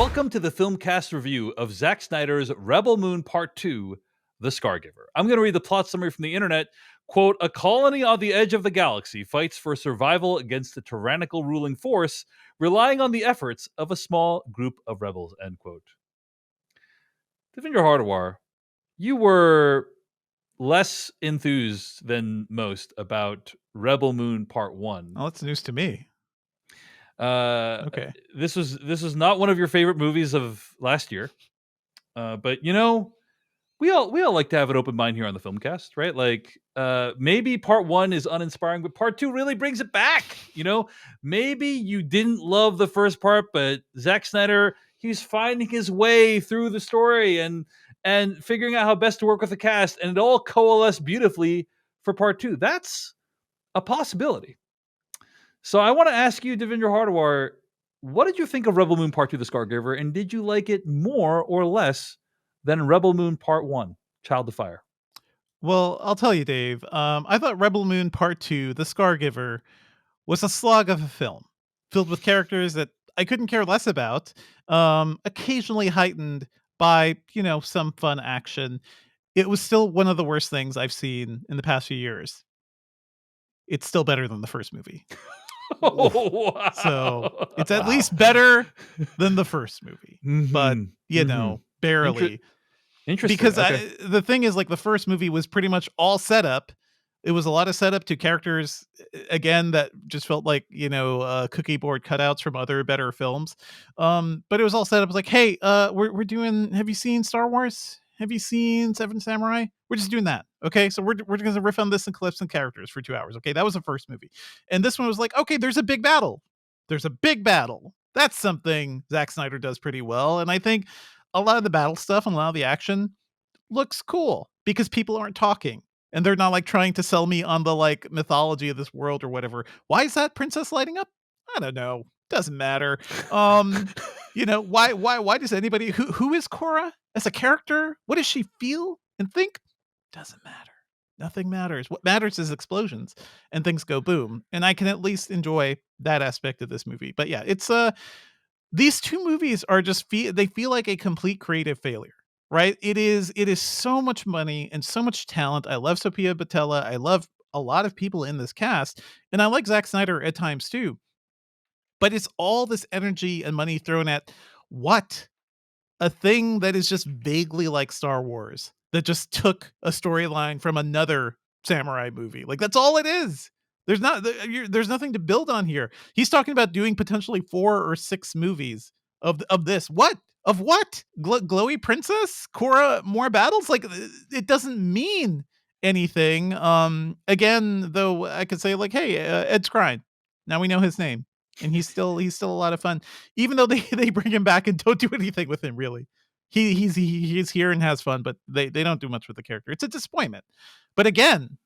Welcome to the Filmcast review of Zack Snyder's Rebel Moon Part 2, The Scargiver. I'm going to read the plot summary from the internet. Quote, a colony on the edge of the galaxy fights for survival against a tyrannical ruling force, relying on the efforts of a small group of rebels, end quote. Devindra Hardawar, you were less enthused than most about Rebel Moon Part 1. Oh, that's news to me. Okay. This was not one of your favorite movies of last year. But you know, we all like to have an open mind here on the Filmcast, right? Like maybe part 1 is uninspiring, but part 2 really brings it back. You know, maybe you didn't love the first part, but Zack Snyder, he's finding his way through the story and figuring out how best to work with the cast, and it all coalesced beautifully for part 2. That's a possibility. So I want to ask you, Devindra Hardawar, what did you think of Rebel Moon Part 2, The Scargiver, and did you like it more or less than Rebel Moon Part 1, Child of Fire? Well, I'll tell you, Dave. I thought Rebel Moon Part 2, The Scargiver, was a slog of a film filled with characters that I couldn't care less about, occasionally heightened by, some fun action. It was still one of the worst things I've seen in the past few years. It's still better than the first movie. Oh, wow. So it's at least better than the first movie, but barely. Interesting. Because the thing is, like, the first movie was pretty much all setup. It was a lot of setup to characters, again, that just felt like, cookie board cutouts from other better films. But it was all set up. It was like, hey, we're doing, have you seen Star Wars? Have you seen Seven Samurai? We're just doing that. Okay. So we're going to riff on this and collect some characters for 2 hours. Okay. That was the first movie. And this one was like, okay, there's a big battle. There's a big battle. That's something Zack Snyder does pretty well. And I think a lot of the battle stuff and a lot of the action looks cool because people aren't talking and they're not like trying to sell me on the like mythology of this world or whatever. Why is that princess lighting up? I don't know. Doesn't matter. Why does anybody who is Korra as a character? What does she feel and think? Doesn't matter. Nothing matters. What matters is explosions and things go boom. And I can at least enjoy that aspect of this movie. But yeah, it's these two movies are just they feel like a complete creative failure, right? It is so much money and so much talent. I love Sophia Boutella. I love a lot of people in this cast, and I like Zack Snyder at times too. But it's all this energy and money thrown at what? A thing that is just vaguely like Star Wars that just took a storyline from another samurai movie. Like, that's all it is. There's nothing to build on here. He's talking about doing potentially 4 or 6 movies of this. What? Of what? Glowy princess? Korra, more battles? Like, it doesn't mean anything. Again, though, I could say like, hey, Ed Skrein. Now we know his name. And he's still a lot of fun, even though they bring him back and don't do anything with him. Really, he's here and has fun, but they don't do much with the character. It's a disappointment. But again,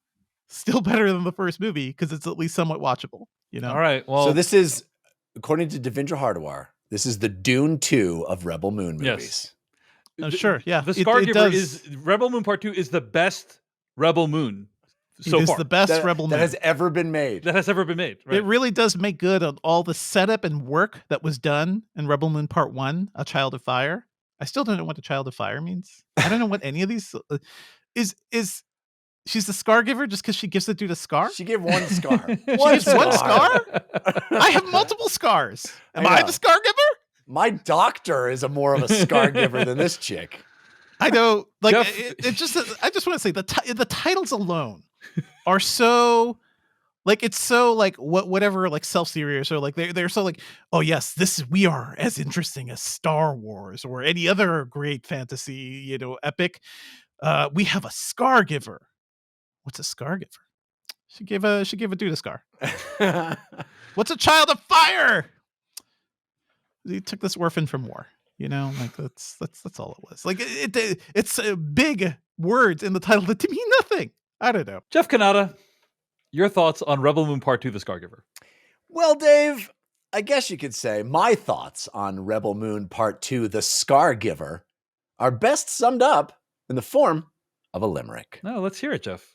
still better than the first movie because it's at least somewhat watchable. All right. Well, so this is, according to Devindra Hardawar, this is the Dune 2 of Rebel Moon movies. Yes. Sure. Yeah. The Scargiver is Rebel Moon Part 2 is the best Rebel Moon. So it is far. The best Rebel Moon that has ever been made. Right? It really does make good on all the setup and work that was done in Rebel Moon Part 1, A Child of Fire. I still don't know what A Child of Fire means. I don't know what any of these is. She's the Scargiver just because she gives the dude a scar? She gave one scar. One scar? I have multiple scars. Am I the Scargiver? My doctor is more of a Scargiver than this chick. I know. Like, I just want to say the titles alone are so like, it's so like whatever, like self-serious, or like they're so like, oh yes, we are as interesting as Star Wars or any other great fantasy, epic. We have a Scargiver. What's a Scargiver? She gave a dude a scar. What's a Child of Fire? He took this orphan from war. Like that's all it was. Like it's big words in the title that to mean nothing. I don't know. Jeff Kanata, your thoughts on Rebel Moon Part 2, The Scargiver? Well, Dave, I guess you could say my thoughts on Rebel Moon Part 2, The Scargiver, are best summed up in the form of a limerick. No, let's hear it, Jeff.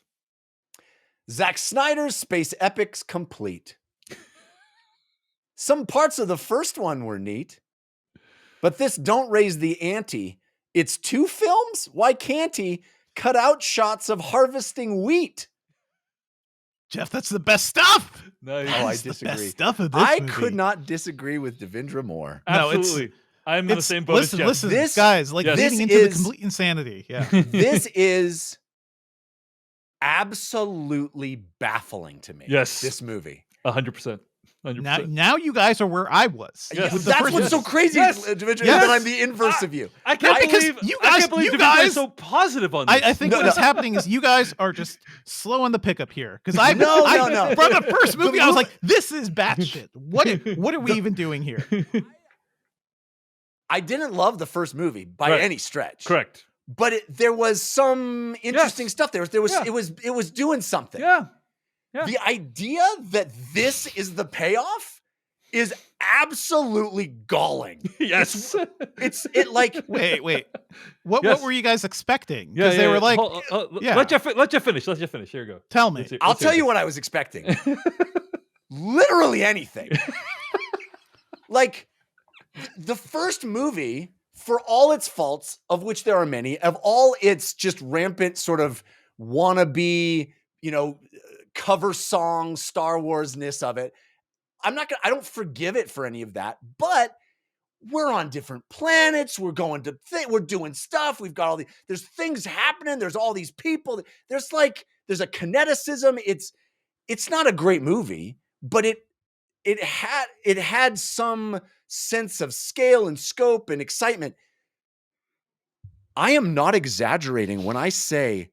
Zack Snyder's space epics complete. Some parts of the first one were neat. But this don't raise the ante. It's 2 films? Why can't he cut out shots of harvesting wheat? Jeff, that's the best stuff. Nice. Oh, I That's the best disagree. stuff of this I movie. could not disagree with Devindra more. No, it's- Absolutely. I'm in the same boat Listen, as Jeff. listen, This- guys, like yes. leading this into the is- complete insanity. Yeah. This is absolutely baffling to me. Yes. This movie. 100%. 100%. Now you guys are where I was. Yes. with the That's first what's so movie. crazy, Yes. Devindra, Yes. that I'm the inverse of you. I can't Yeah, because believe you I guys- can't believe you Devindra guys- is so positive on this. I think No, what is no. happening is you guys are just slow on the pickup here. Because No. from the first movie, I was like, this is batshit. What are we even doing here? I didn't love the first movie by Right. any stretch. Correct. But there was some interesting stuff there. Yeah. It was doing something. Yeah. Yeah. The idea that this is the payoff is absolutely galling. Yes. It like Wait. What Yes. were you guys expecting? Yeah, Because they were like, yeah. Let Jeff finish. Let Jeff finish. Here you go. tell me. Let's hear- I'll let's hear tell it. you what I was expecting. Literally anything. Like the first movie, for all its faults, of which there are many, of all its just rampant sort of wannabe, cover song Star Wars-ness of it, I don't forgive it for any of that, but we're on different planets. We're going to we're doing stuff. We've got there's things happening. There's all these people. There's a kineticism. It's not a great movie, but it had some sense of scale and scope and excitement. I am not exaggerating when I say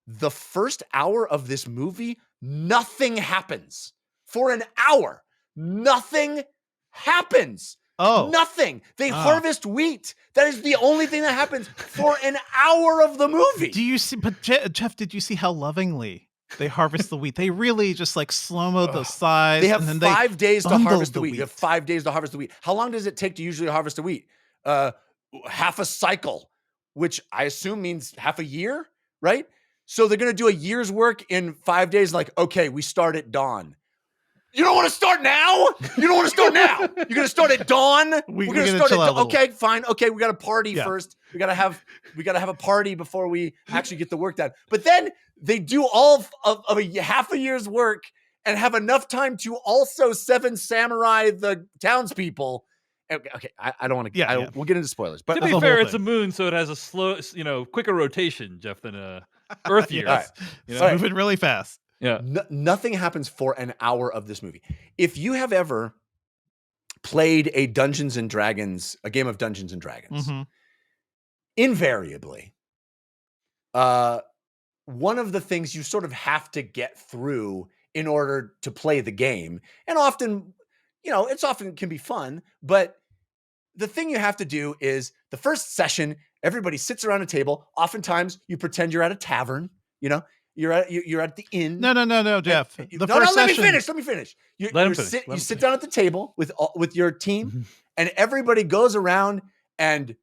the first hour of this movie, nothing happens. For an hour, nothing happens. Oh, Nothing. They harvest wheat. That is the only thing that happens for an hour of the movie. do you see? But Jeff, did you see how lovingly they harvest the wheat? They really just like slow-mo those sides. They have and then 5 days to bundle harvest the the wheat. You have 5 days to harvest the wheat. How long does it take to usually harvest a wheat? Half a cycle, which I assume means half a year, right? So they're going to do a year's work in 5 days. Like, okay, we start at dawn. You don't want to start now? You don't want to start now. You're going to start at dawn? We're going to gonna start chill at out a little. Okay, fine. Okay, we got to party Yeah. first. We got to have a party before we actually get the work done. But then they do all of a half a year's work and have enough time to also 7 samurai the townspeople. Okay, I don't want to. Yeah. We'll get into spoilers. But To That's be the fair, whole it's a thing. moon, so it has a slow, quicker rotation, Jeff, than a Earth year. Yes. You It's know? All right. moving really fast. Yeah. Nothing happens for an hour of this movie. If you have ever played a game of Dungeons and Dragons, Mhm. invariably, one of the things you sort of have to get through in order to play the game, and often, it's often can be fun, but the thing you have to do is the first session, everybody sits around a table. Oftentimes you pretend you're at a tavern, you're at the inn. No, Jeff. And- The no, first let me session- finish. Let me finish. You Let him finish. Let you him sit finish. down at the table with your team, and everybody goes around and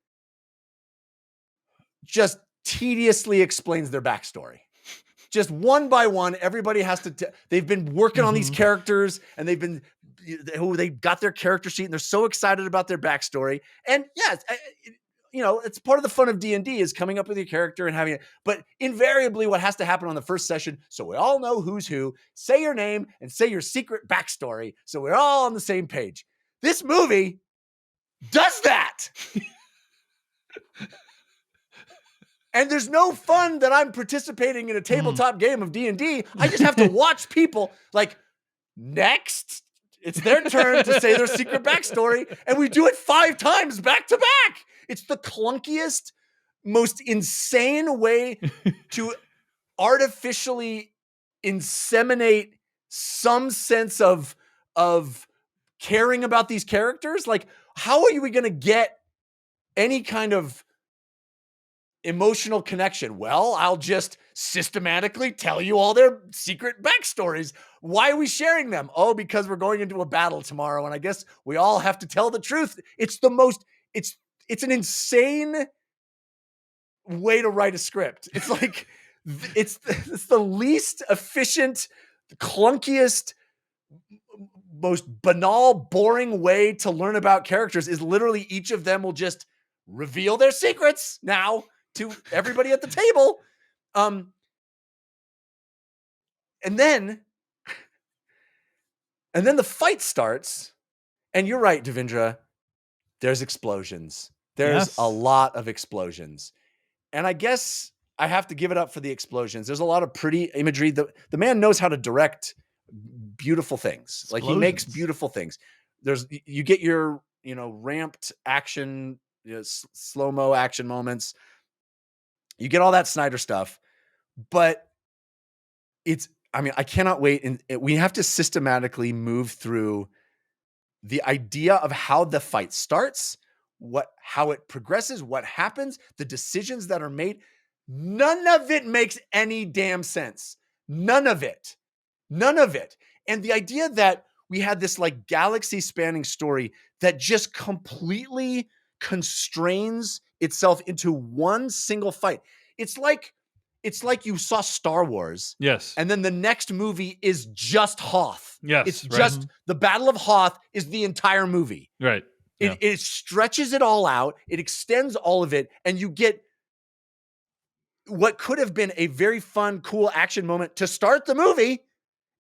just tediously explains their backstory. Just one by one, everybody has to. They've been working on these Mhm. characters, and they got their character sheet, and they're so excited about their backstory. And yes, it's part of the fun of D&D is coming up with your character and having it. But invariably, what has to happen on the first session, so we all know who's who, say your name and say your secret backstory, so we're all on the same page. This movie does that. And there's no fun that I'm participating in a tabletop game of D&D. I just have to watch people like, next, it's their turn to say their secret backstory, and we do it 5 times back to back. It's the clunkiest, most insane way to artificially inseminate some sense of caring about these characters. Like, how are we going to get any kind of emotional connection? Well, I'll just systematically tell you all their secret backstories. Why are we sharing them? Oh, because we're going into a battle tomorrow, and I guess we all have to tell the truth. It's it's an insane way to write a script. It's like it's the least efficient, clunkiest, most banal, boring way to learn about characters is literally each of them will just reveal their secrets now to everybody at the table. And then the fight starts, and you're right, Devindra. There's explosions. There's a lot of explosions. And I guess I have to give it up for the explosions. There's a lot of pretty imagery. The man knows how to direct beautiful things. Like, he makes beautiful things. You get your, ramped action, slow-mo action moments. You get all that Snyder stuff, but I cannot wait. And we have to systematically move through the idea of how the fight starts, how it progresses, what happens, the decisions that are made. None of it makes any damn sense. None of it. And the idea that we had this like galaxy spanning story that just completely constrains itself into one single fight. It's like you saw Star Wars. Yes. And then the next movie is just Hoth. Yes. It's just the Battle of Hoth is the entire movie. Right. Yeah. It stretches it all out. It extends all of it. And you get what could have been a very fun, cool action moment to start the movie.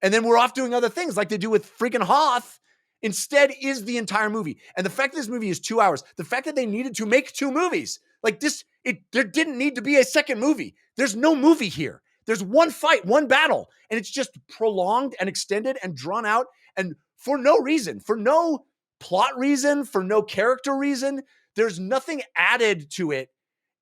And then we're off doing other things like they do with freaking Hoth. Instead is the entire movie. And the fact that this movie is 2 hours, the fact that they needed to make 2 movies, like this, there didn't need to be a second movie. There's no movie here. There's one fight, one battle, and it's just prolonged and extended and drawn out, and for no reason, for no plot reason, for no character reason. There's nothing added to it.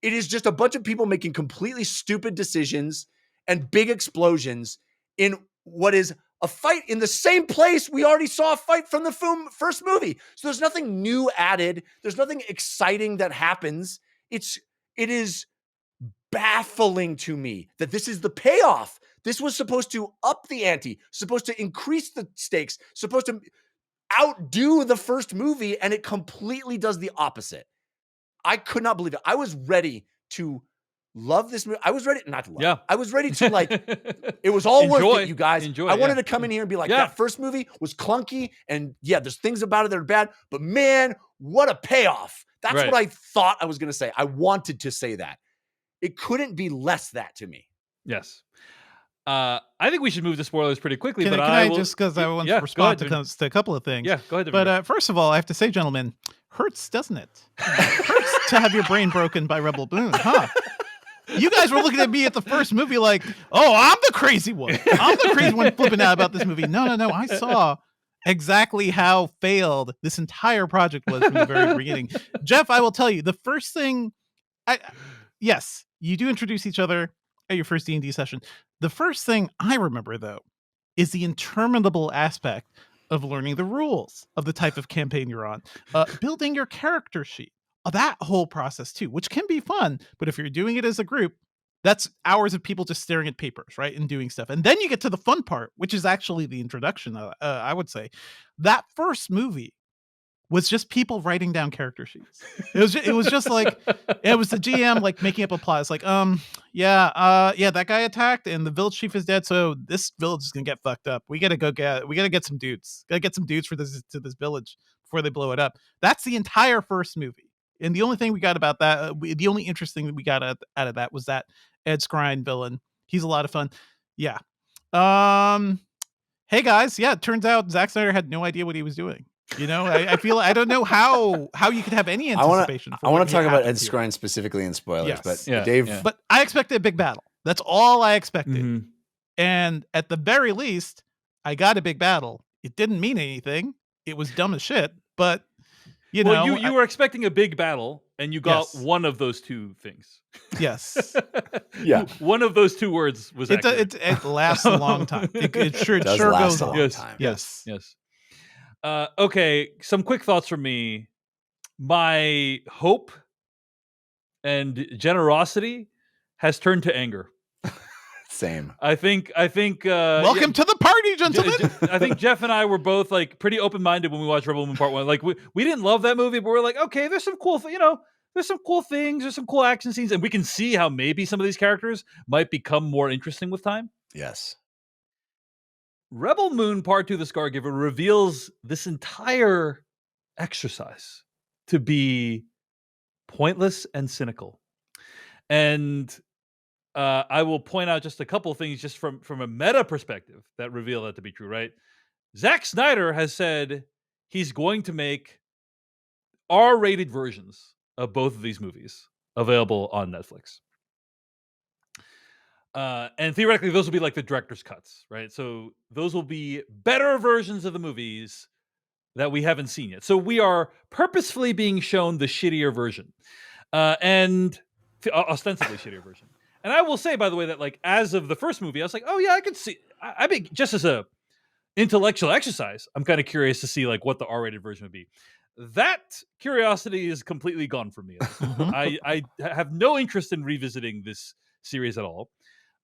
It is just a bunch of people making completely stupid decisions and big explosions in what is a fight in the same place we already saw a fight from the first movie. So there's nothing new added. There's nothing exciting that happens. It is baffling to me that this is the payoff. This was supposed to up the ante, supposed to increase the stakes, supposed to outdo the first movie, and it completely does the opposite. I could not believe it. I was ready to love this movie. I was ready not to love. Yeah. I was ready to like. It was all worth it, you guys. I wanted to come in here and be like, that first movie was clunky, and there's things about it that are bad, but man, what a payoff. That's what I thought I was going to say. I wanted to say that. It couldn't be less that to me. Yes. I think we should move to spoilers pretty quickly. Can I just because I want to respond to a couple of things. Yeah, go ahead. But first of all, I have to say, gentlemen, hurts, doesn't it? Hurts to have your brain broken by Rebel Moon, huh? You guys were looking at me at the first movie like, oh, I'm the crazy one. I'm the crazy one flipping out about this movie. No. I saw exactly how failed this entire project was from the very beginning. Jeff, I will tell you, the first thing, yes, you do introduce each other at your first D&D session. The first thing I remember, though, is the interminable aspect of learning the rules of the type of campaign you're on, building your character sheet, that whole process too, which can be fun. But if you're doing it as a group, that's hours of people just staring at papers, right, and doing stuff. And then you get to the fun part, which is actually the introduction. I would say that first movie was just people writing down character sheets. It was just like, it was the GM like making up a plot. It's like, that guy attacked and the village chief is dead, so this village is gonna get fucked up. We gotta get some dudes. Gotta get some dudes to this village before they blow it up. That's the entire first movie. And the only thing we got about that, the only interesting that we got out of that was that Ed Skrein villain. He's a lot of fun. Yeah. Hey guys, it turns out Zack Snyder had no idea what he was doing. I feel I don't know how you could have any anticipation. I want to talk about Ed Skrein specifically in spoilers, but Dave. Yeah. But I expected a big battle. That's all I expected. Mm-hmm. And at the very least, I got a big battle. It didn't mean anything. It was dumb as shit. But you were expecting a big battle, and you got one of those two things. Yes. Yeah. One of those two words was accurate. It lasts a long time. It sure last goes a on. long time. Yes. Okay, some quick thoughts from me. My hope and generosity has turned to anger. Same. I think. Welcome to the party, gentlemen. I think Jeff and I were both like pretty open-minded when we watched Rebel Moon Part 1. Like we didn't love that movie, but we're like, okay, there's some cool, there's some cool things, there's some cool action scenes, and we can see how maybe some of these characters might become more interesting with time. Yes. Rebel Moon Part 2 The Scargiver reveals this entire exercise to be pointless and cynical. And I will point out just a couple of things just from a meta perspective that reveal that to be true, right? Zack Snyder has said he's going to make R-rated versions of both of these movies available on Netflix. And theoretically, those will be like the director's cuts, right? So those will be better versions of the movies that we haven't seen yet. So we are purposefully being shown the shittier version, and ostensibly shittier version. And I will say, by the way, that like as of the first movie, I was like, oh yeah, I could see. I mean, just as a intellectual exercise, I'm kind of curious to see like what the R-rated version would be. That curiosity is completely gone from me. I have no interest in revisiting this series at all.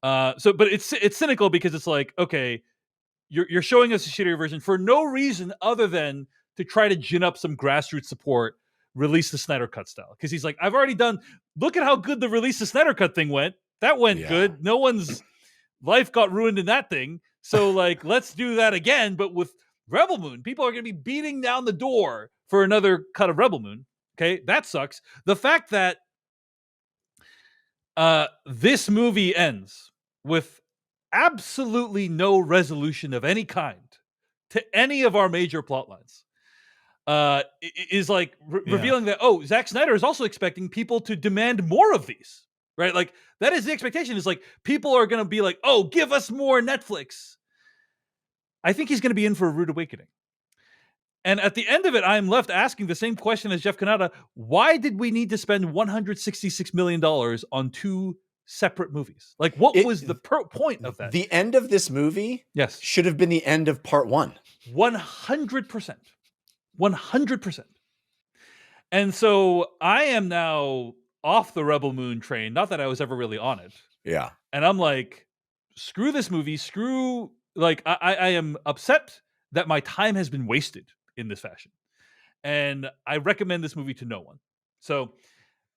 But it's cynical because it's like, okay, you're showing us a shittier version for no reason other than to try to gin up some grassroots support, release the Snyder Cut style. Because he's like, I've already done. Look at how good the release the Snyder Cut thing went. That went good. No one's life got ruined in that thing. So like, let's do that again, but with Rebel Moon. People are going to be beating down the door for another cut of Rebel Moon. Okay, that sucks. The fact that this movie ends with absolutely no resolution of any kind to any of our major plot lines is like revealing that, Zack Snyder is also expecting people to demand more of these, right? Like that is the expectation, is like people are going to be like, oh, give us more Netflix. I think he's going to be in for a rude awakening. And at the end of it, I'm left asking the same question as Jeff Kanata. Why did we need to spend $166 million on two separate movies? Like, what was the point of that? The end of this movie yes, should have been the end of part 1. 100%. 100%. And so I am now off the Rebel Moon train. Not that I was ever really on it. Yeah. And I'm like, screw this movie. I am upset that my time has been wasted in this fashion. And I recommend this movie to no one. So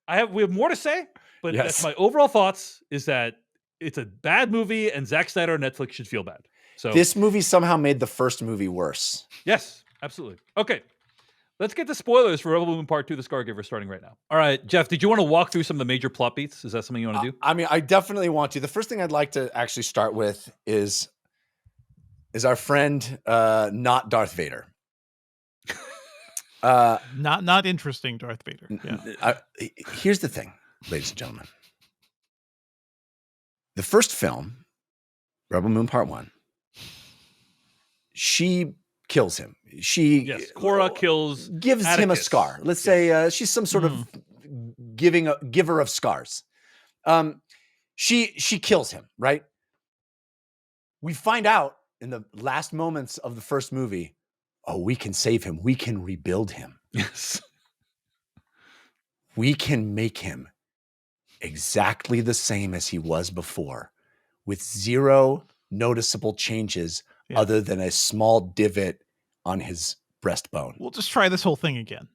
we have more to say, but that's my overall thoughts, is that it's a bad movie and Zack Snyder and Netflix should feel bad. So this movie somehow made the first movie worse. Yes, absolutely. Okay. Let's get the spoilers for Rebel Moon Part 2, The Scargiver, starting right now. All right, Jeff, did you want to walk through some of the major plot beats? Is that something you want to do? I mean, I definitely want to. The first thing I'd like to actually start with is our friend, not Darth Vader. Not interesting, Darth Vader. Yeah. Here's the thing, ladies and gentlemen. The first film, Rebel Moon Part 1, she kills him. Korra gives him a scar. Let's say she's some sort of giver of scars. She kills him, right? We find out in the last moments of the first movie, we can save him. We can rebuild him. Yes. We can make him exactly the same as he was before, with zero noticeable changes other than a small divot on his breastbone. We'll just try this whole thing again.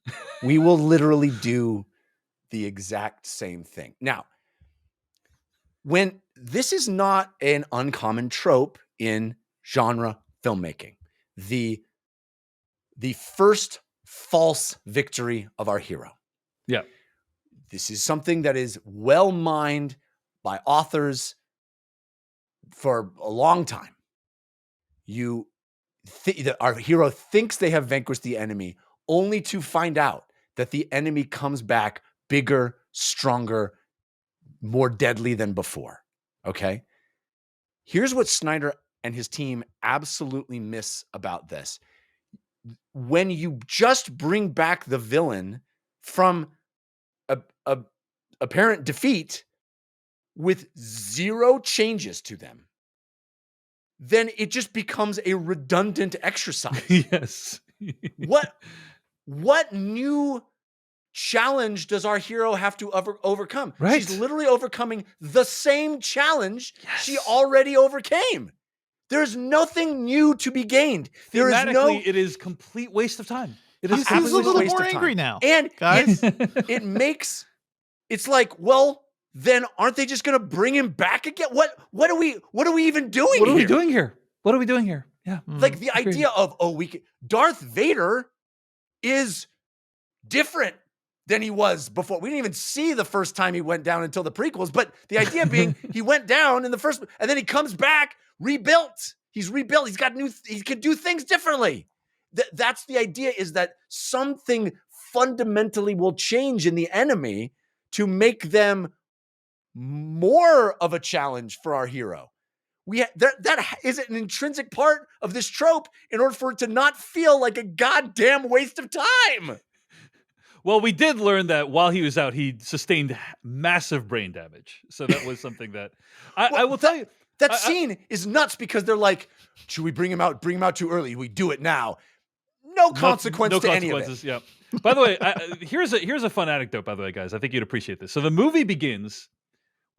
We will literally do the exact same thing. Now, when this is not an uncommon trope in genre filmmaking, the first false victory of our hero. Yeah. This is something that is well mined by authors for a long time. Our hero thinks they have vanquished the enemy, only to find out that the enemy comes back bigger, stronger, more deadly than before. Okay? Here's what Snyder and his team absolutely miss about this. When you just bring back the villain from a apparent defeat with zero changes to them, then it just becomes a redundant exercise. Yes. What new challenge does our hero have to overcome? Right. She's literally overcoming the same challenge she already overcame. There's nothing new to be gained. There is no. It is complete waste of time. It He's is a absolute little waste more of time. angry now. And guys, it makes it's like, well, then aren't they just going to bring him back again? What are we even doing? What are we doing here? What are we doing here? Yeah. Like the agreed. idea of, Darth Vader is different than he was before. We didn't even see the first time he went down until the prequels, but the idea being he went down in the first, and then he comes back rebuilt. He's rebuilt. He's got he could do things differently. That's the idea, is that something fundamentally will change in the enemy to make them more of a challenge for our hero. That is an intrinsic part of this trope in order for it to not feel like a goddamn waste of time. Well, we did learn that while he was out, he sustained massive brain damage. So that was something that I will tell you. That scene is nuts because they're like, should we bring him out? Bring him out too early. We do it now. No consequence to any of it. Yeah. By the way, here's a fun anecdote. By the way, guys, I think you'd appreciate this. So the movie begins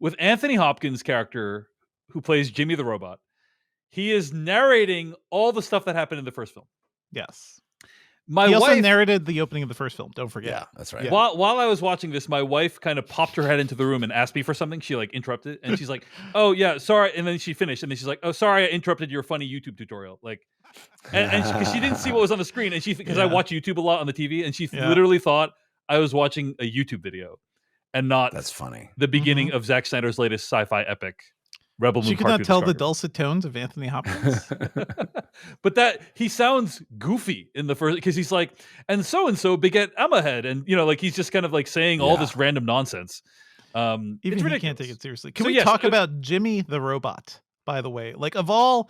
with Anthony Hopkins' character, who plays Jimmy the Robot. He is narrating all the stuff that happened in the first film. Yes. He also wife narrated the opening of the first film. Don't forget. Yeah, that's right. Yeah. While I was watching this, my wife kind of popped her head into the room and asked me for something. She like interrupted, and she's like, "Oh yeah, sorry." And then she finished, and then she's like, "Oh, sorry, I interrupted your funny YouTube tutorial." Like, and because she didn't see what was on the screen, and because I watch YouTube a lot on the TV, and she literally thought I was watching a YouTube video, and not That's funny. the beginning of Zack Snyder's latest sci-fi epic. Rebel Moon. She could not tell the dulcet tones of Anthony Hopkins. But that he sounds goofy in the first, because he's like, and so beget Emma Head, and like he's just kind of like saying all this random nonsense. Even it's he ridiculous. can't take it seriously. Can we talk about Jimmy the Robot, by the way? Like, of all,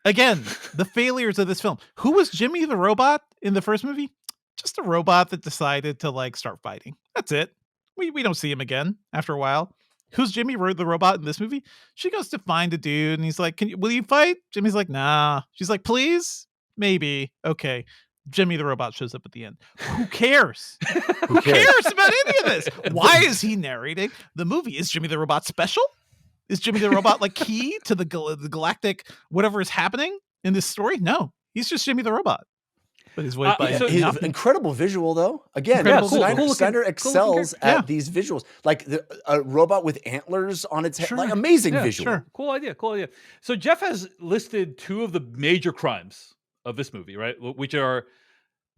again, the failures of this film, who was Jimmy the Robot in the first movie? Just a robot that decided to like start fighting. That's it. We don't see him again after a while. Who's Jimmy the Robot in this movie? She goes to find a dude and he's like, will you fight? Jimmy's like, nah. She's like, please? Maybe. Okay. Jimmy the Robot shows up at the end. Who cares? Who cares about any of this? Why is he narrating the movie? Is Jimmy the Robot special? Is Jimmy the Robot like key to the galactic whatever is happening in this story? No. He's just Jimmy the Robot. But his voice by his incredible visual, though. Again, Snyder excels at these visuals, like a robot with antlers on its head, like amazing visual. Sure. Cool idea. So Jeff has listed two of the major crimes of this movie, right? Which are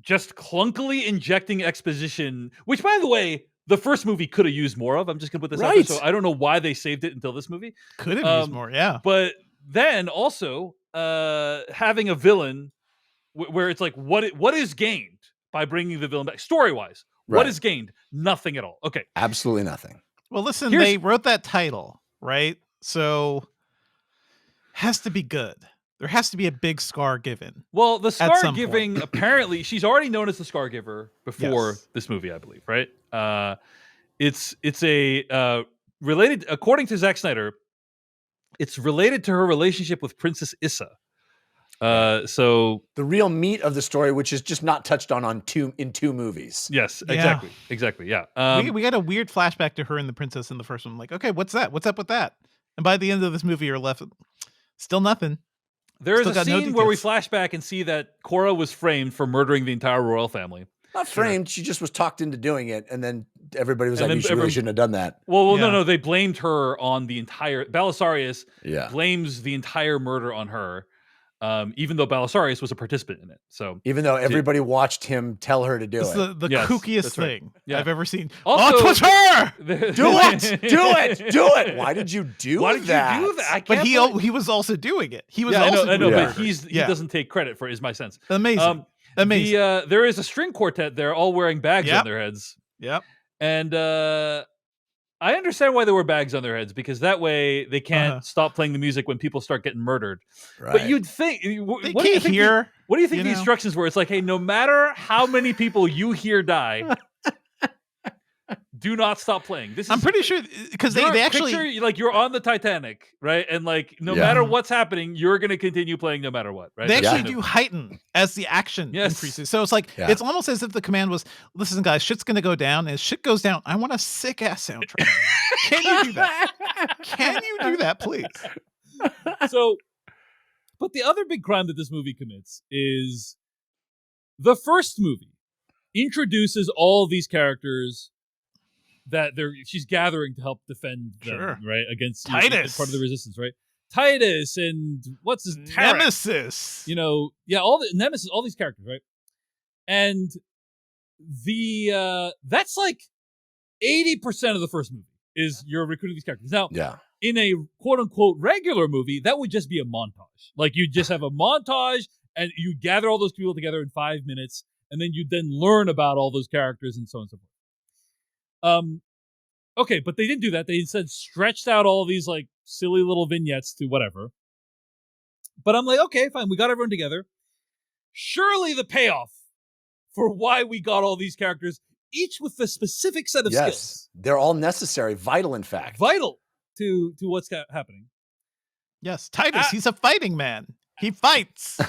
just clunkily injecting exposition. Which, by the way, the first movie could have used more of. I'm just gonna put this out there. So I don't know why they saved it until this movie. Could have used more, yeah. But then also having a villain. Where it's like, what is gained by bringing the villain back? Story-wise, what is gained? Nothing at all. Okay. Absolutely nothing. Well, listen, they wrote that title, right? So, has to be good. There has to be a big scar given. Well, the scar giving, apparently, she's already known as the scar giver before this movie, I believe, right? It's a related, according to Zack Snyder, it's related to her relationship with Princess Issa. So the real meat of the story, which is just not touched on in two movies. Yes, exactly. Yeah. We got a weird flashback to her and the princess in the first one. Like, okay, what's that? What's up with that? And by the end of this movie, you're left still nothing. There is a scene where we flash back and see that Cora was framed for murdering the entire royal family. Not framed. She just was talked into doing it, and then everybody was like, "You really shouldn't have done that." Well, no. They blamed her on the entire. Belisarius blames the entire murder on her. Even though Belisarius was a participant in it. So even though everybody watched him tell her to do it. The kookiest thing I've ever seen. Also, it was her! Do it! Why did you do that? But he was also doing it. He was also I know, but he doesn't take credit for it, is my sense. Amazing. There is a string quartet there all wearing bags on their heads. Yep. And I understand why there were bags on their heads, because that way they can't stop playing the music when people start getting murdered. Right. But you'd think, what do you think the instructions were? It's like, hey, no matter how many people you hear die, do not stop playing. I'm pretty sure, because they actually picture, like, you're on the Titanic, right? And like, no matter what's happening, you're going to continue playing no matter what, right? They actually do heighten as the action increases. So it's like, it's almost as if the command was, listen guys, shit's going to go down, and as shit goes down, I want a sick ass soundtrack. Can you do that? Can you do that, please? So, but the other big crime that this movie commits is the first movie introduces all these characters that she's gathering to help defend them, right, against Titus, part of the resistance, right? Titus and what's his Tarek, Nemesis. all the Nemesis, all these characters, right? And the that's like 80% of the first movie is you're recruiting these characters. Now, Yeah. in a quote unquote regular movie, that would just be a montage. Like you just have a montage and you gather all those people together in 5 minutes, and then you then learn about all those characters and so on and so forth. Okay, but they didn't do that. They instead stretched out all these like silly little vignettes to whatever. But I'm like, okay, fine, we got everyone together. Surely the payoff for why we got all these characters, each with a specific set of skills. They're all necessary, vital, in fact. Vital to what's happening. Yes, Titus, he's a fighting man. He fights.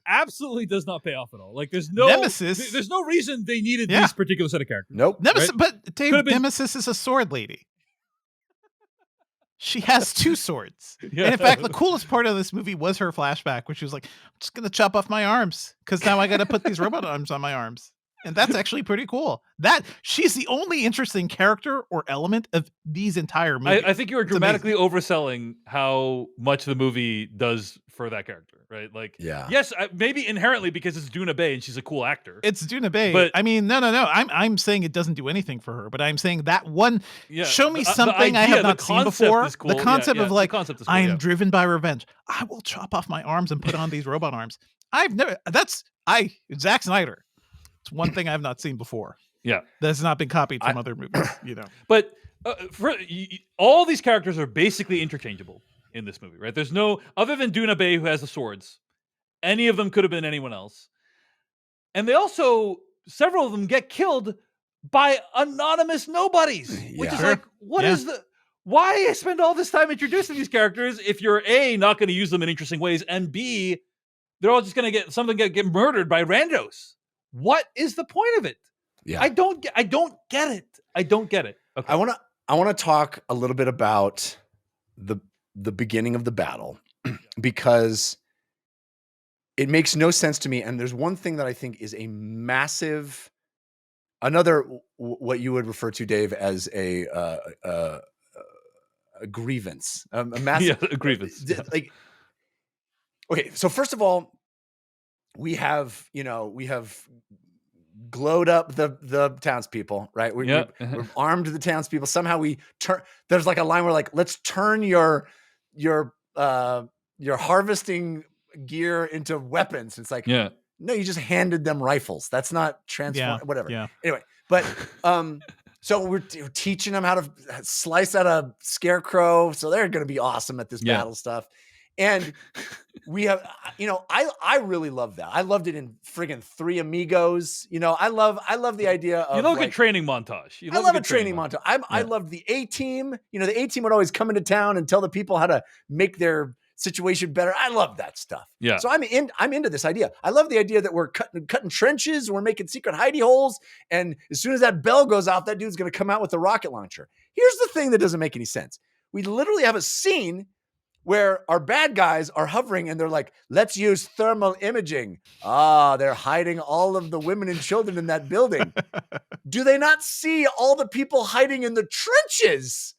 Absolutely does not pay off at all. Like there's no Nemesis. There's no reason they needed this particular set of characters. Nope. Nemesis, right? but Dave, Nemesis is a sword lady. She has 2 swords. Yeah. And in fact, the coolest part of this movie was her flashback, where she was like, I'm just going to chop off my arms because now I got to put these robot arms on my arms. And that's actually pretty cool. She's the only interesting character or element of these entire movies. I think you were dramatically overselling how much the movie does for that character, right? Like, yes, maybe inherently because it's Duna Bay and she's a cool actor. It's Duna Bay, but I mean, no. I'm saying it doesn't do anything for her, but I'm saying that one. Show me something I have not seen before. Cool. The concept of like, cool, I am driven by revenge. I will chop off my arms and put on these robot arms. Zack Snyder. It's one thing I've not seen before. Yeah, that's not been copied from other movies. But all these characters are basically interchangeable in this movie, right? There's no other than Duna Bay who has the swords. Any of them could have been anyone else, and they also several of them get killed by anonymous nobodies, which is like, what is the? Why spend all this time introducing these characters if you're A, not going to use them in interesting ways, and B, they're all just going to get murdered by randos? What is the point of it? Yeah, I don't get it. I don't get it. Okay. I want to talk a little bit about the beginning of the battle because it makes no sense to me. And there's one thing that I think is a massive, what you would refer to, Dave, as a grievance, a massive a grievance. Like, okay, so first of all, we have glowed up the townspeople, right? We've armed the townspeople. Somehow we turn. There's like a line where like, let's turn your harvesting gear into weapons. It's like, no, you just handed them rifles. That's not transform. Whatever. Yeah. Anyway, but so we're teaching them how to slice out a scarecrow. So they're going to be awesome at this battle stuff. And we have, I really love that. I loved it in friggin' Three Amigos. I love the idea of, you love a training montage. I love a training montage. I love the A-Team. The A-Team would always come into town and tell the people how to make their situation better. I love that stuff. Yeah. So I'm into this idea. I love the idea that we're cutting trenches, we're making secret hidey holes, and as soon as that bell goes off, that dude's going to come out with a rocket launcher. Here's the thing that doesn't make any sense. We literally have a scene where our bad guys are hovering and they're like, let's use thermal imaging. They're hiding all of the women and children in that building. Do they not see all the people hiding in the trenches?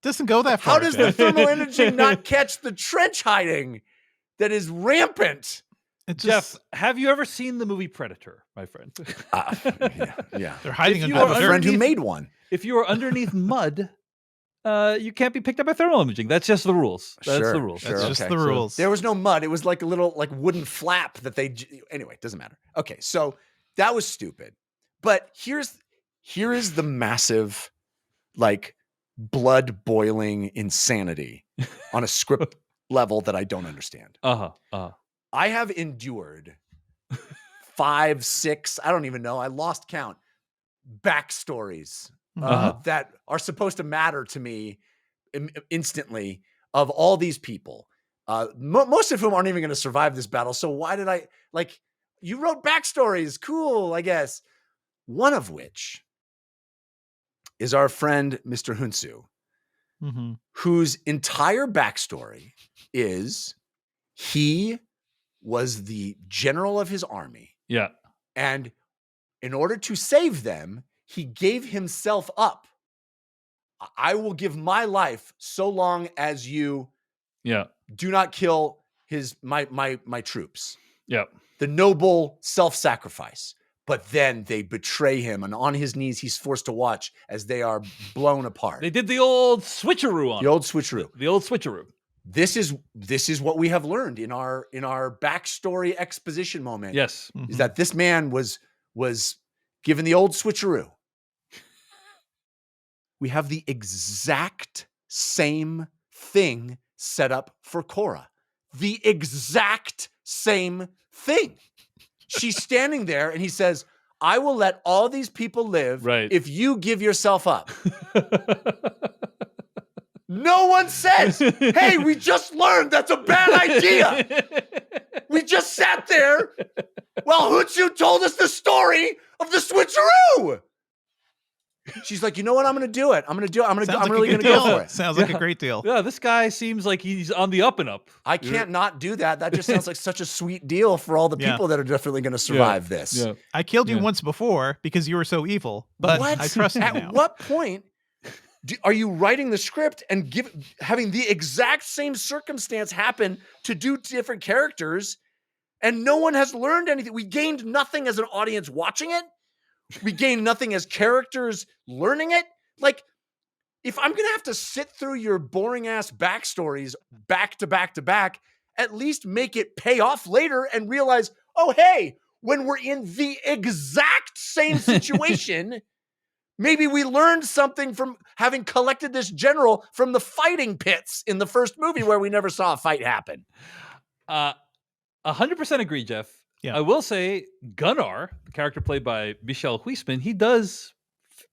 Doesn't go that far. How does the thermal imaging not catch the trench hiding that is rampant? Jeff, have you ever seen the movie Predator, my friend? Yeah. They're hiding I have a friend who made one. If you are underneath mud, you can't be picked up by thermal imaging. That's just the rules. That's the rules. That's just the rules. There was no mud. It was like a little wooden flap that anyway, it doesn't matter. Okay, so that was stupid. But here is the massive, blood boiling insanity on a script level that I don't understand. I have endured 5, 6, I don't even know. I lost count. Backstories that are supposed to matter to me instantly of all these people, most of whom aren't even going to survive this battle. So why did you wrote backstories? Cool, I guess. One of which is our friend, Mr. Hunsu, whose entire backstory is he was the general of his army. Yeah. And in order to save them, he gave himself up. I will give my life so long as you Yeah. Do not kill my troops. Yeah. The noble self-sacrifice. But then they betray him, and on his knees, he's forced to watch as they are blown apart. They did the old switcheroo on The old switcheroo. The old switcheroo. This is what we have learned in our backstory exposition moment. Yes. Is that this man was given the old switcheroo. We have the exact same thing set up for Cora. The exact same thing. She's standing there and he says, I will let all these people live if you give yourself up. No one says, hey, we just learned that's a bad idea. We just sat there while Hutsu told us the story of the switcheroo. She's like, you know what? I'm going to do it. I'm really going to go for it. Sounds like a great deal. Yeah, this guy seems like he's on the up and up. I can't not do that. That just sounds like such a sweet deal for all the people that are definitely going to survive this. Yeah. I killed you once before because you were so evil, but I trust you now. At what point are you writing the script and having the exact same circumstance happen to do different characters, and no one has learned anything? We gained nothing as an audience watching it. We gained nothing as characters learning it. Like, if I'm going to have to sit through your boring ass backstories back to back to back, at least make it pay off later and realize, oh, hey, when we're in the exact same situation, maybe we learned something from having collected this general from the fighting pits in the first movie where we never saw a fight happen. 100% agree, Jeff. Yeah. I will say Gunnar, the character played by Michel Huisman, he does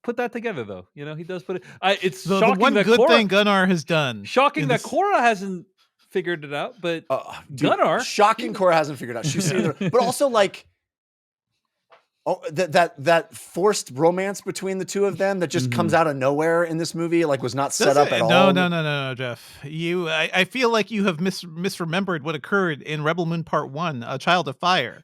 put that together, though. You know, he does put it. It's shocking the one that good Cora, thing Gunnar has done. Shocking that Cora hasn't figured it out, but Gunnar. Shocking Cora hasn't figured it out. She's either, but also like, that forced romance between the two of them that just comes out of nowhere in this movie, like was not set up at all. No, Jeff. I feel like you have misremembered what occurred in Rebel Moon Part 1, A Child of Fire.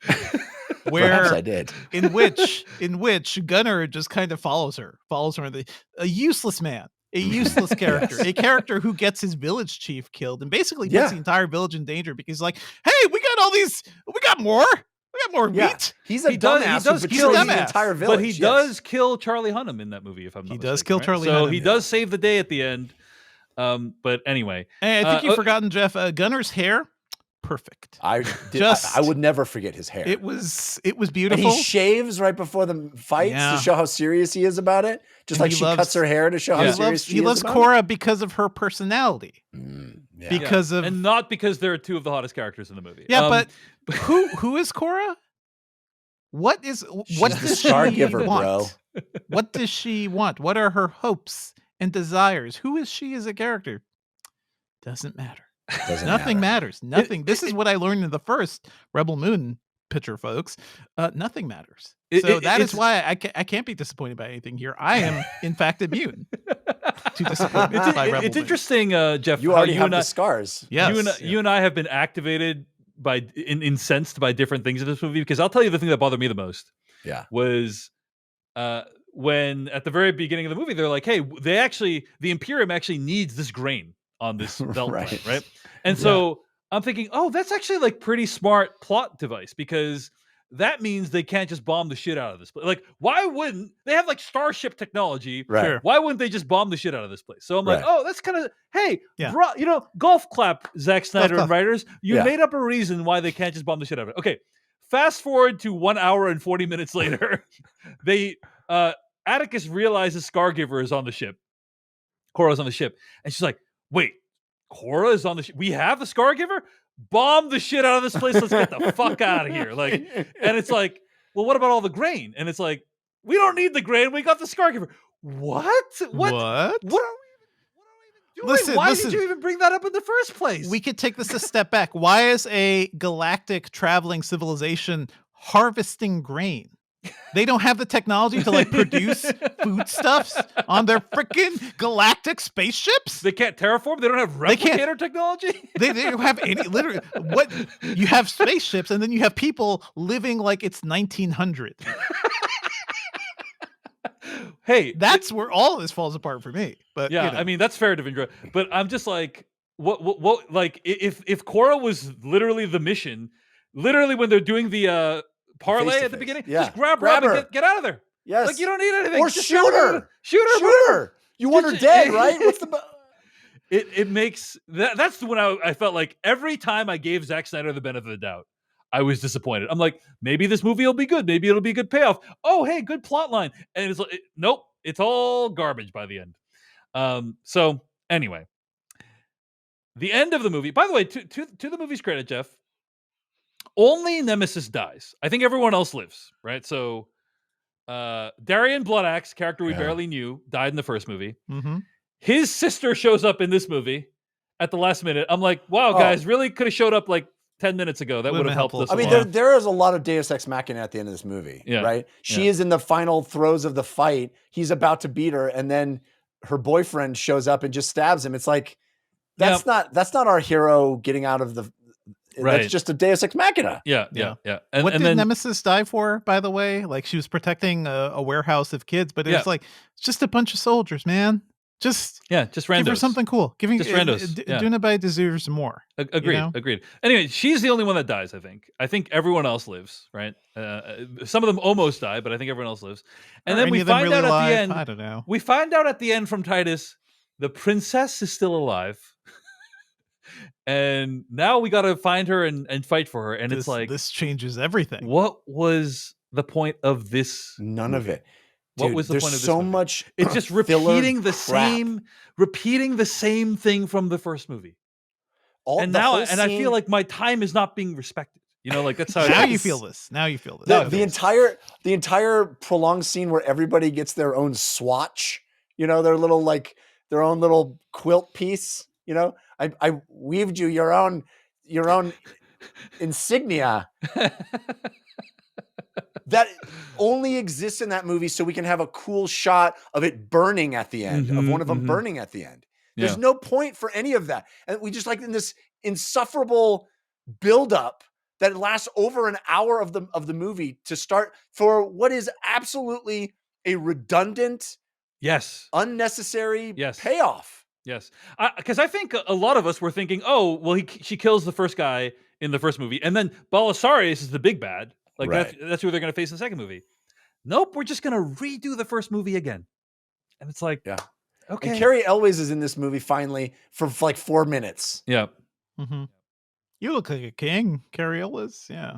Where perhaps I did. in which Gunnar just kind of follows her. A useless man. A useless character. A character who gets his village chief killed and basically puts the entire village in danger because like, hey, we got more. We got more meat. He's a dumbass. He betrays the entire village. But he does kill Charlie Hunnam in that movie, if I'm not mistaken. He does kill Charlie Hunnam. So Hunnam. he does save the day at the end. But anyway. Hey, I think you've forgotten, Jeff. Gunnar's hair, perfect. I would never forget his hair. It was beautiful. And he shaves right before the fights to show how serious he is about it. Just like she cuts her hair to show how serious she is. He loves Cora because of her personality. Because of, and not because there are two of the hottest characters in the movie. Yeah, but who is Cora? What does she want? What does she want? What are her hopes and desires? Who is she as a character? Doesn't matter. Nothing matters. Nothing. This is what I learned in the first Rebel Moon picture, folks. Nothing matters. So that is why I can't be disappointed by anything here. I am, in fact, immune to disappointment by Rebel Moon. It's interesting, Jeff. You already have the scars. Yes. You and I have been activated incensed by different things in this movie, because I'll tell you the thing that bothered me the most. Was when at the very beginning of the movie they're like, hey, the Imperium actually needs this grain on this belt line, right? And so I'm thinking, oh, that's actually like pretty smart plot device, because that means they can't just bomb the shit out of this place. Like, why wouldn't they have like Starship technology? Right. Why wouldn't they just bomb the shit out of this place? So I'm like, oh, that's kind of, hey, golf clap, Zack Snyder and writers. You made up a reason why they can't just bomb the shit out of it. Okay, fast forward to 1 hour and 40 minutes later, Atticus realizes Scargiver is on the ship. Cora's on the ship, and she's like, wait, Cora is on the ship. We have the Scargiver? Bomb the shit out of this place. Let's get the fuck out of here. Like, and it's like, well, what about all the grain? And it's like, we don't need the grain. We got the Scargiver. What? What are we even doing? Why did you even bring that up in the first place? We could take this a step back. Why is a galactic traveling civilization harvesting grain? They don't have the technology to like produce foodstuffs on their freaking galactic spaceships. They can't terraform. They don't have replicator technology. They don't have any. Literally, what you have spaceships, and then you have people living like it's 1900. Hey, that's where all of this falls apart for me. But yeah, I mean that's fair, Devindra. But I'm just like, what like if Korra was literally the mission, literally when they're doing the parlay at the face-to-face. beginning, Yeah. just grab Grab Rob and her. get out of there. Yes. Like you don't need anything. Or Just shoot grab her. Shoot her. Shoot move her. You want her Just- dead, right? What's the... It makes that's when I felt like every time I gave Zack Snyder the benefit of the doubt, I was disappointed. I'm like, maybe this movie will be good. Maybe it'll be a good payoff. Oh, hey, good plot line. And it's like, nope, it's all garbage by the end. So anyway, the end of the movie. By the way, to the movie's credit, Jeff, only Nemesis dies. I think everyone else lives, right? So Darian Bloodaxe, character we barely knew, died in the first movie. Mm-hmm. His sister shows up in this movie at the last minute. I'm like, wow, guys, really could have showed up like 10 minutes ago. That would have helped us. I mean, there is a lot of Deus Ex Machina at the end of this movie, right? She is in the final throes of the fight. He's about to beat her, and then her boyfriend shows up and just stabs him. It's like, that's not our hero getting out of the... Right. That's just a Deus Ex Machina. Yeah. And what did Nemesis die for, by the way? Like, she was protecting a warehouse of kids, but it was like, it's just a bunch of soldiers, man. Just randos. Give her something cool. Giving just randos. Doing it by deserves more. Agreed. Anyway, she's the only one that dies. I think everyone else lives. Right. Some of them almost die, but I think everyone else lives. And then we find out at the end. I don't know. We find out at the end from Titus, the princess is still alive. And now we got to find her and fight for her. And it's like, this changes everything. What was the point of this? None of it. Dude, what was the point of this? So much. It's just repeating the same thing from the first movie. I feel like my time is not being respected. You know, like that's how. Now you feel this. The entire prolonged scene where everybody gets their own swatch. You know, their own little quilt piece. You know, I weaved you your own insignia. That only exists in that movie so we can have a cool shot of it burning at the end, of one of them burning at the end. There's no point for any of that. And we just in this insufferable buildup that lasts over an hour of the movie to start for what is absolutely a redundant, unnecessary payoff. Yes. Because I think a lot of us were thinking, oh, well, she kills the first guy in the first movie, and then Belisarius is the big bad. Like that's who they're going to face in the second movie. Nope, we're just going to redo the first movie again. And it's like, okay. And Carrie Elwes is in this movie finally for like 4 minutes. Yeah. Mm-hmm. You look like a king, Carrie Elwes. Yeah.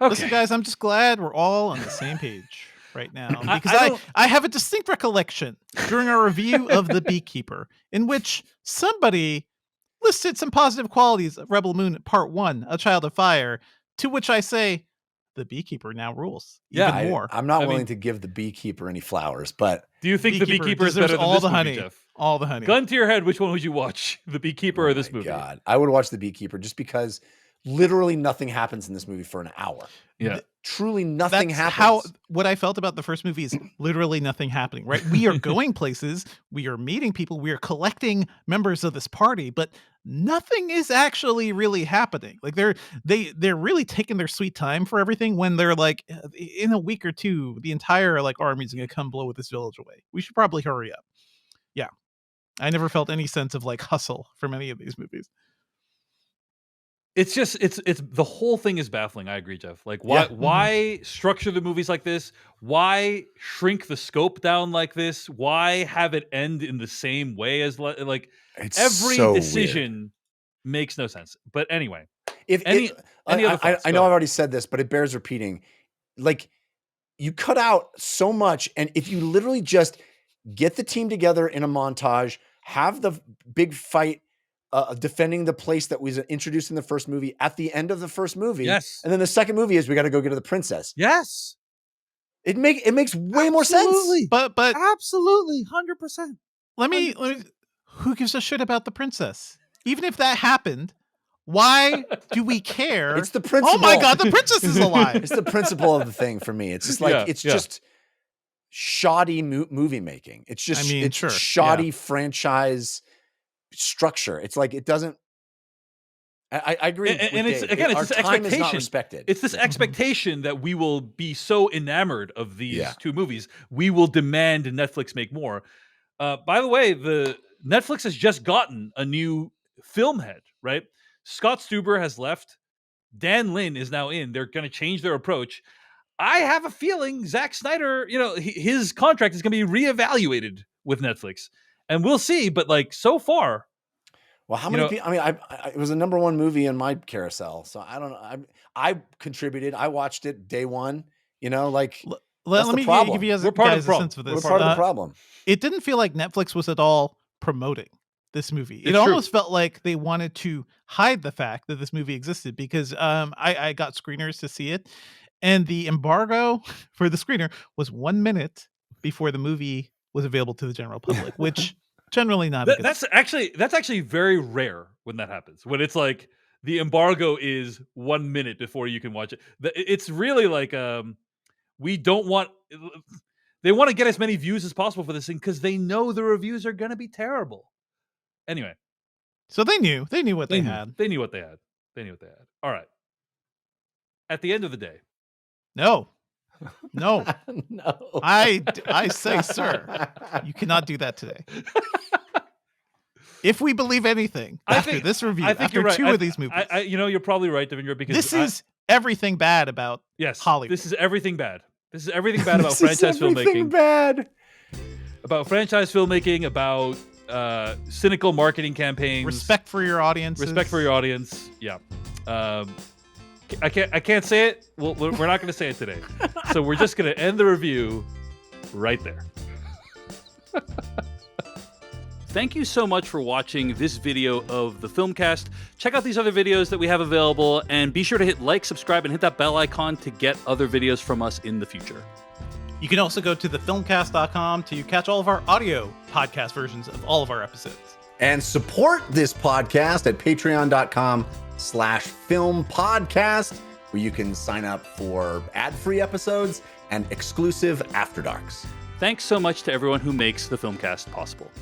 Okay. Listen, guys, I'm just glad we're all on the same page right now, because I have a distinct recollection during our review of The Beekeeper in which somebody listed some positive qualities of Rebel Moon Part 1, A Child of Fire, to which I say, The Beekeeper now rules even more. I'm not willing to give The Beekeeper any flowers, but... Do you think The Beekeeper is better than all this the movie, honey, Jeff? All the honey. Gun to your head, which one would you watch? The Beekeeper or this movie? God, I would watch The Beekeeper just because literally nothing happens in this movie for an hour. Yeah. Truly nothing happens. How what I felt about the first movie is literally nothing happening, right? We are going places, we are meeting people, we are collecting members of this party, but nothing is actually really happening. Like they're really taking their sweet time for everything when they're like, in a week or two, the entire army is gonna come blow this village away. We should probably hurry up. Yeah. I never felt any sense of hustle from any of these movies. It's just it's the whole thing is baffling. I agree, Jeff. Like why structure the movies like this? Why shrink the scope down like this? Why have it end in the same way as it's every so decision weird. Makes no sense. But anyway, any other thoughts? I know I've already said this, but it bears repeating. Like, you cut out so much, and if you literally just get the team together in a montage, have the big fight defending the place that was introduced in the first movie at the end of the first movie. Yes. And then the second movie is we got to go get to the princess. Yes. It makes way more sense. But absolutely 100%. Let me who gives a shit about the princess? Even if that happened, why do we care? It's the principle. Oh my God, the princess is alive. It's the principle of the thing for me. It's just just shoddy movie making. It's just shoddy franchise structure. It's like it doesn't. I agree. And it's Dave. again, it's our this time expectation. is not respected. It's this expectation that we will be so enamored of these two movies, we will demand Netflix make more. By the way, Netflix has just gotten a new film head, right? Scott Stuber has left. Dan Lin is now in. They're going to change their approach. I have a feeling Zack Snyder, his contract is going to be reevaluated with Netflix, and we'll see. But like so far, well, how many people? I mean, it was the #1 movie in my carousel, so I don't know. I contributed. I watched it day one. Like let me give you guys a sense of this. We're part of the problem. It didn't feel like Netflix was at all promoting this movie. It It's almost true. felt like they wanted to hide the fact that this movie existed because I got screeners to see it, and the embargo for the screener was 1 minute before the movie was available to the general public, which generally not. That's actually very rare when that happens. When it's like the embargo is 1 minute before you can watch it. It's really like we don't want. They want to get as many views as possible for this thing because they know the reviews are going to be terrible. Anyway, so they knew what they had. They knew what they had. All right. At the end of the day, no. No. I say, sir, you cannot do that today. If we believe anything after this review, after you're right. two of these movies, you're probably right, Devindra, because this is everything bad about Hollywood. This is everything bad. This is everything bad about franchise filmmaking. About franchise filmmaking, about cynical marketing campaigns, respect for your audience. Yeah. I can't say it. We're not going to say it today. So we're just going to end the review right there. Thank you so much for watching this video of the Filmcast. Check out these other videos that we have available, and be sure to hit like, subscribe, and hit that bell icon to get other videos from us in the future. You can also go to thefilmcast.com to catch all of our audio podcast versions of all of our episodes. And support this podcast at patreon.com/filmpodcast, where you can sign up for ad-free episodes and exclusive After Darks. Thanks so much to everyone who makes the Filmcast possible.